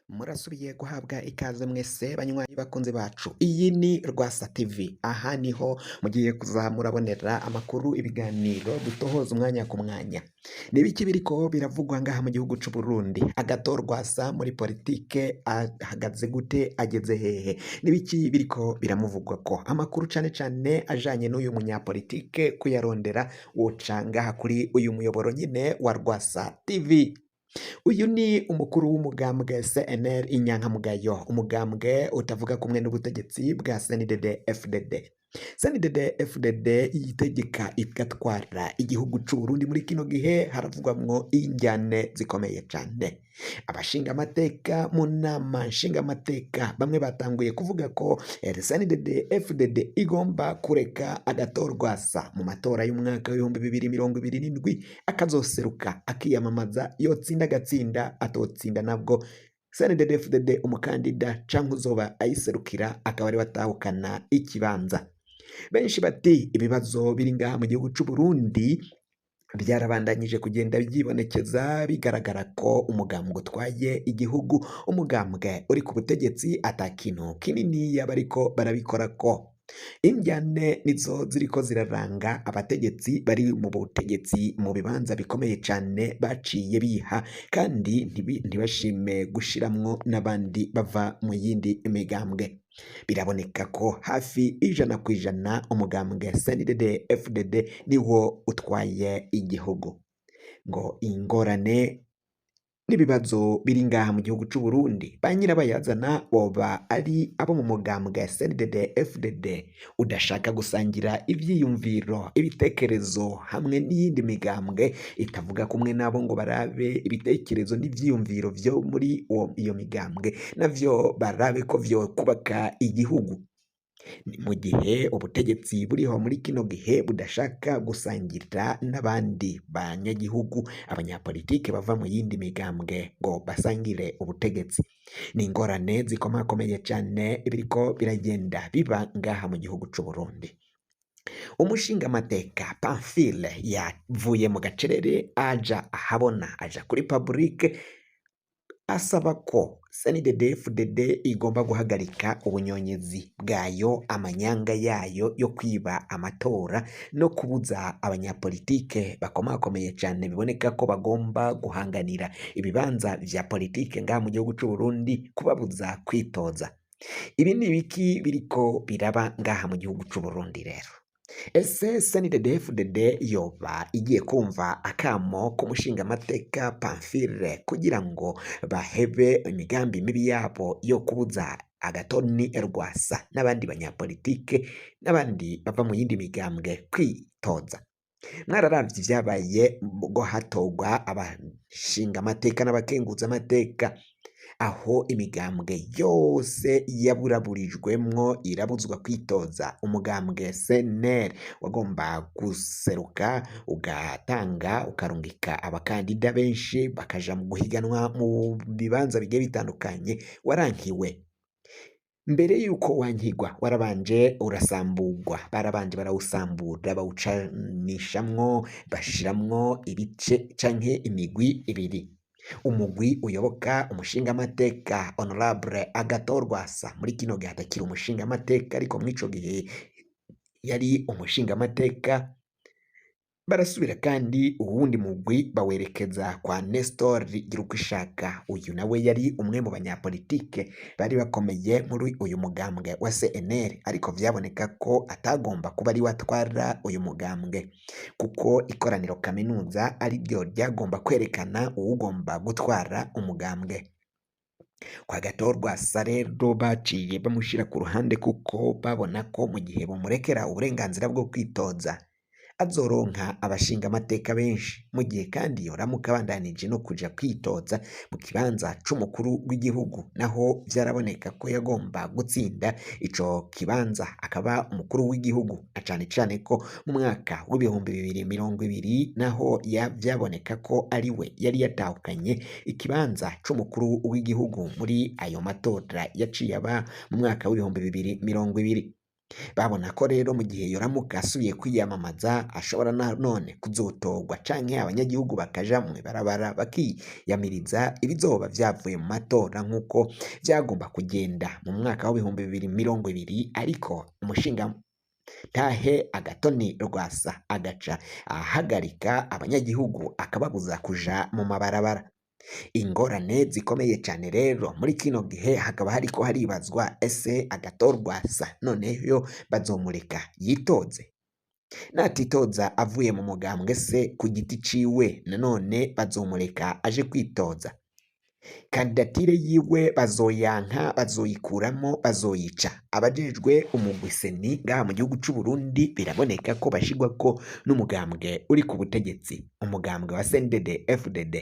Murasubiye guhabwa ikaze mwese banywanyi bakunzi bacu. Iyi ni Rwasa TV. Aha niho mugiye kuza murabonera amakuru, ibiganiro dutohoza umwanya ku mwanya. Nibiki biriko biravugwa ngaha mu gihugu c'u Burundi? Agathon Rwasa muri politike ahagaze gute, ageze hehe? Nibiki biriko biramuvugwako? Amakuru cane cane ajanye n'uyu munyapolitike kuyarondera woca ngaha kuri uyu muyoboro nyine wa Rwasa TV. Uyu ni umukuru w'umugambwe CNL inyankamugayo, umugambwe utavuga kumwe n'ubutegetsi bwa CNDD-FDD. CNDD-FDD yitegeka igatwara igihugu c'u Burundi muri kino gihe haravugwamwo injyane zikomeye cane. Abashingamateka mu nama nshingamateka bamwe batanguye kuvuga ko CNDD-FDD igomba kureka Agathon Rwasa mu matora y'umwaka w'ibihumbi 2027 akazoseruka akiyamamaza, yotsinda agatsinda, atotsinda nabwo CNDD-FDD umukandida canke uzoba ayiserukira akaba ari batahukana ikibanza. Benshi bati ibibazo biri ngaha mu gihugu c'u Burundi byarabandanyije kugenda byibonekeza, bigaragara ko umugambwe utwaye igihugu, umugambwe uri ku butegetsi atakintu kinini bariko barabikorako. Injyane nizo ziriko ziraranga abategetsi bari mu butegetsi mu bibanza bikomeye cane baciye biha, kandi ntibashime gushiramwo n'abandi bava mu yindi migambwe. Biraboneka ko hafi 100% umugambwe CNDD-FDD niwo utwaye igihugu. Ngo ingorane n'ibibazo biri ngaha mu gihugu c'u Burundi ba nyirabayazana boba ari abo mu mugambwe CNDD-FDD udashaka gusangira ivyiyumviro, ibitekerezo hamwe n'iyindi migambwe itavuga kumwe nabo ngo barabe ibitekerezo n'ivyiyumviro vyo muri iyo migambwe navyo barabe ko vyo kubaka igihugu. Ni mu gihe ubutegetsi buriho muri kino gihe budashaka gusangira n'abandi banyagihugu, abanyapolitike bava mu yindi migambwe ngo basangire ubutegetsi. Ni ingorane zikomakomeye cane biriko biragenda biba ngaha mu gihugu c'u Burundi. Umushingamateka Pamphile yavuye mu gacerere aja ahabona, aja kuri public asaba ko CNDD-FDD igomba guhagarika ubunyonyezi bwayo, amanyanga yayo yo kwiba amatora no kubuza abanyapolitike bakomakomeye cane biboneka ko bagomba guhanganira ibibanza vya politike ngaha mu gihugu c'u Burundi kubabuza kwitoza. Ibi ni ibiki biriko biraba ngaha mu gihugu c'u Burundi rero? Ese CNDD-FDD yoba igiye kumva akamo k'umushingamateka Pamphile kugira ngo bahebe imigambi mibi yabo yo kubuza Agathon Rwasa n'abandi banyapolitike n'abandi bava mu yindi migambwe kwitoza? Mwararavye ivyabaye ngo hatogwa abashingamateka n'abakenguzamateka, aho imigambwe yose yaburaburijwemwo irabuzwa kwitoza. Umugambwe CNL wagomba guseruka ugatanga ukarungika abakandida benshi bakaja mu guhiganwa mu bibanza bigiye bitandukanye, warankiwe. Mbere yuko wankigwa warabanje urasambugwa, barabanje barawusambura bawucanishamwo bashiramwo ibice canke imigwi ibiri. Umugwi uyoboka umushingamateka Honorable Agathon Rwasa, muri kino gihe atakiri umushingamateka ariko mw'ico gihe yari umushingamateka. Barasubira kandi uwundi mugwi bawerekeza kwa Nestor Girukishaka, uyu nawe yari umwe mu banyapolitike bari bakomeye muri uyu mugambwe wa CNL, ariko vyaboneka ko atagomba kuba ari watwara uyu mugambwe kuko ikoraniro kaminuza ari ryo ryagomba kwerekana uwugomba gutwara umugambwe. Kwa Agathon Rwasa rero baciye bamushira ku ruhande kuko babona ko mu gihe bamurekera uburenganzira bwo kwitoza azoronka abashingamateka benshi, mu gihe kandi yoramuka abandanije no kuja kwitoza mu kibanza c'umukuru w'igihugu, naho vyaraboneka ko yagomba gutsinda ico kibanza akaba umukuru w'igihugu, na cane cane ko mu mwaka w'ibihumbi 2020 naho vyaboneka ko ari we yari yatahukanye ikibanza c'umukuru w'igihugu muri ayo matora yaciye aba mu mwaka w'ibihumbi 2020. babona ko rero mu gihe yoramuka asubiye kwiyamamaza ashobora nanone kuzotorwa canke abanyagihugu bakaja mw'ibarabara bakiyamiriza ibizoba vyavuye mu matora nk'uko vyagomba kugenda mu mwaka w'ibihumbi 2020, ariko umushingantahe Agathon Rwasa agaca ahagarika abanyagihugu akababuza kuja mu mabarabara. Ingorane zikomeye cane rero muri kino gihe hakaba hariko haribazwa ese Agathon Rwasa noneho bazomureka yitoze? Natitoza avuye mu mugambwe se ku giti ciwe nanone bazomureka aje kwitoza? Kandidatire yiwe bazoyanka, bazoyikuramo, bazoyica? Abajejwe umugwi seni ngaha mu gihugu c'u Burundi biraboneka ko bashirwako n'umugambwe uri ku butegetsi, umugambwe wa CNDD-FDD.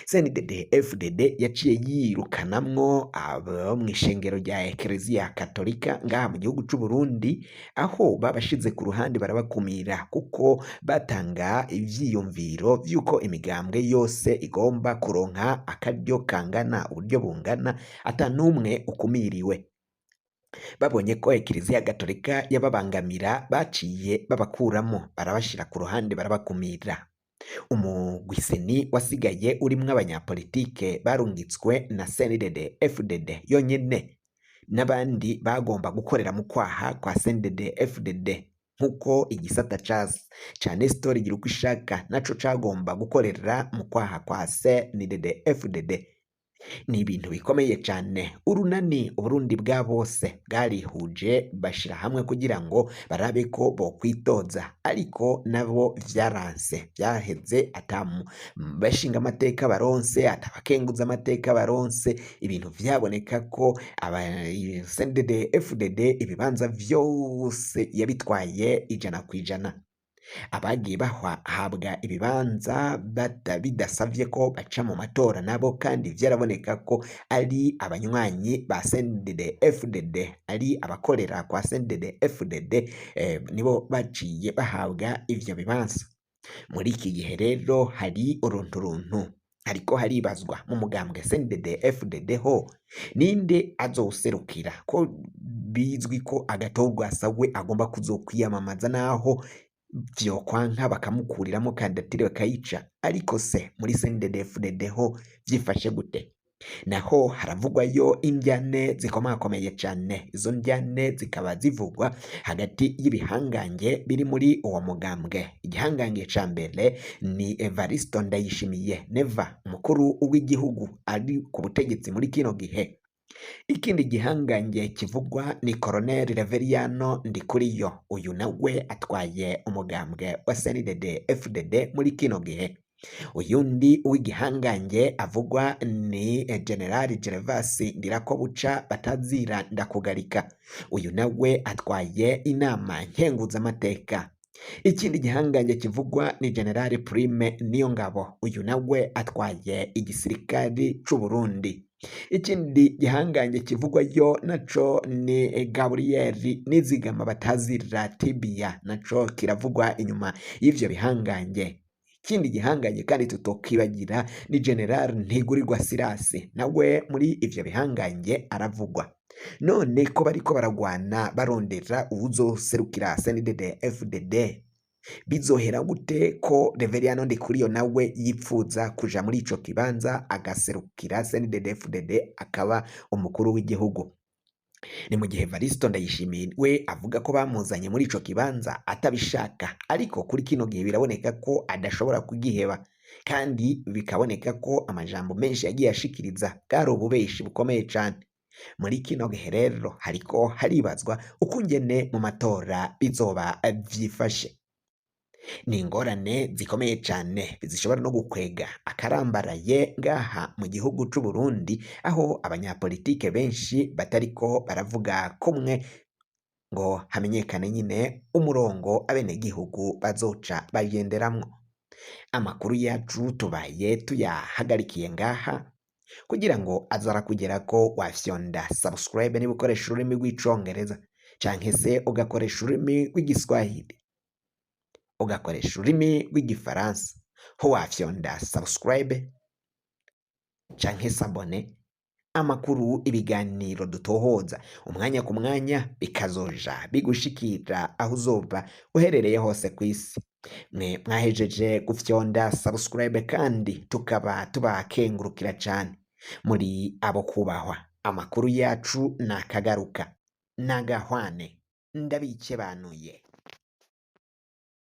CNDD-FDD yaciye yirukanamwo abo mw'ishengero rya Ekereziya Katolika ngaha mu gihugu c'u Burundi, aho babashize ku ruhande barabakumira kuko batanga ivyiyumviro vy'uko imigambwe yose igomba kuronka akaryo kangana, uburyo bungana, ata n'umwe ukumiriwe. Babonye ko Ekereziya Gatolika yababangamira baciye babakuramo, barabashira ku ruhande barabakumira. Umugwi seni wasigaye urimwo abanyapolitike barungitswe na CNDD-FDD yonyene, n'abandi bagomba gukorera mu kwaha kwa CNDD-FDD nk'uko igisata ca Nestor Girukishaka naco cagomba gukorera mu kwaha kwa CNDD-FDD. Ni ibintu bikomeye cane. Urunani Uburundi bwa bose bwarihuje bashira hamwe kugira ngo barabe ko bokwitoza, ariko nabo vyaranse, vyaheze atamu bashinga amateka baronse, atabakenguza amateka baronse. Ibintu vyaboneka ko CNDD-FDD ibibanza vyose yabitwaye 100%. Abagiye bahabwa ibibanza bidasavye ko baca mu matora nabo kandi vyaraboneka ko ari abanywanyi ba CNDD-FDD, ari abakorera kwa CNDD-FDD, nibo baciye bahabwa ivyo bibanza. Muri iki gihe rero hari urunturuntu hariko haribazwa mu mugambwe CNDD-FDD ho ninde azowuserukira, ko bizwi ko Agathon Rwasa we agomba kuzokwiyamamaza naho vyokwanka bakamukuriramo kandidatire bakayica, ariko se muri CNDD-FDD ho vyifashe gute? Naho haravugwayo indyane zikomakomeye cane. Izo ndyane zikaba zivugwa hagati y'ibihangange biri muri uwo mugambwe. Igihangange ca mbere ni Evariste Ndayishimiye Neva, umukuru w'igihugu ari ku butegetsi muri kino gihe. Ikindi gihangange kivugwa ni Colonel Reveriyano Ndikuriyo, uyu nawe atwaye umugambwe wa CNDD-FDD muri kino gihe. Uyundi w'igihangange avugwa ni General Gervas Ndirakobuca batazira Ndakugarika, uyu nawe atwaye inama nkenguzamateka. Ikindi gihangange kivugwa ni General Prime Niyongabo, uyu nawe atwaye igisirikari c'u Burundi. Ikindi gihangange kivugwayo naco ni Gabriel Nizigama batazira Tibia, naco kiravugwa inyuma y'ivyo bihangange. Ikindi gihangange kandi tutokwibagira ni General Ntigurirwa Silas, nawe muri ivyo bihangange aravugwa. None ko bariko baragwana barondera uwuzoserukira CNDD-FDD, bizohera gute ko Reveriyano Ndikuriyo nawe yipfuza kuja muri ico kibanza agaserukira CNDD-FDD akaba umukuru w'igihugu? Ni mu gihe Evariste Ndayishimiye we avuga ko bamuzanye muri ico kibanza atabishaka, ariko kuri kino gihe biraboneka ko adashobora kugiheba, kandi bikaboneka ko amajambo menshi yagiye ashikiriza bwari ububeshi bukomeye cane. Muri kino gihe rero hariko haribazwa ukungene mu matora bizoba vyifashe. Ni ingorane zikomeye cane zishobora no gukwega akarambaraye ngaha mu gihugu c'u Burundi, aho abanyapolitike benshi batariko baravuga kumwe ngo hamenyekane nyine umurongo abenegihugu bazoca bagenderamwo. Amakuru yacu tubaye tuyahagarikiye ngaha, kugira ngo azara kugerako wafyonda subscribe niba ukoresha ururimi rw'icongereza, canke se ugakoresha ururimi rw'igiswahili, ugakoresha ururimi rw'igifaransa, ho wafyonda subscribe canke s'abone, amakuru, ibiganiro dutohoza umwanya ku mwanya bikazoja bigushikira aho uzoba uherereye hose kw'isi. Mwe mwahejeje gufyonda subscribe kandi tukaba tubakengurukira cane, muri abo kubahwa. Amakuru yacu nakagaruka, nagahwane, ndabikebanuye.